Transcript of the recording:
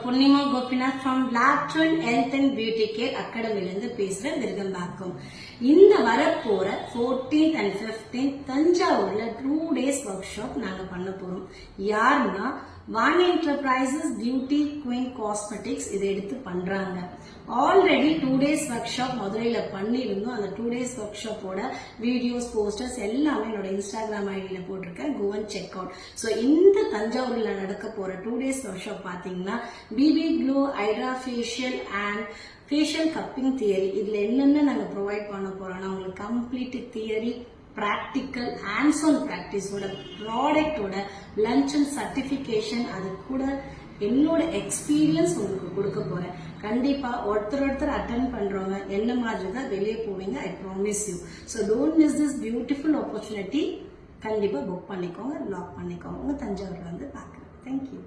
Purnima Gopinath from Black Twin Health and Beauty Care Academy இருந்து பேசுறேன். Welcome பேக்கும். இந்த வரப்போற 14th and 15th தஞ்சாவூர்ல 2 days workshop நாங்க பண்ண போறோம். யாருன்னா Vani enterprises beauty queen cosmetics இதை எடுத்து பண்றாங்க. ஆல்ரெடி 2 days workshop மதுரையில பண்ணிருந்தோம். அந்த 2 days workshopோட வீடியோஸ் போஸ்டர்ஸ் எல்லாமே என்னோட இன்ஸ்டாகிராம் ஐடியில போட்டிருக்கேன். Go and check out. So இந்த தஞ்சாவூர்ல நடக்க போற 2 days workshop பாத்தீங்கன்னா BB glow, hydra facial and facial cupping theory. இதுல என்னென்ன நாங்க ப்ரொவைட் பண்ண போறோம்னா உங்களுக்கு complete theory, practical, hands on பிராக்டிஸோட, ப்ராடக்டோட லஞ்ச் அண்ட் சர்டிபிகேஷன், அது கூட என்னோட எக்ஸ்பீரியன்ஸ் உங்களுக்கு கொடுக்க போறேன். கண்டிப்பா ஒருத்தர் அட்டென்ட் பண்றவங்க என்ன மாதிரி தான் வெளியே போவீங்க. I promise you. So don't miss this beautiful opportunity. கண்டிப்பா புக் பண்ணிக்கோங்க, லாக் பண்ணிக்கோங்க. உங்க தஞ்சாவூர்ல வந்து பார்க்குறேன். தேங்க்யூ.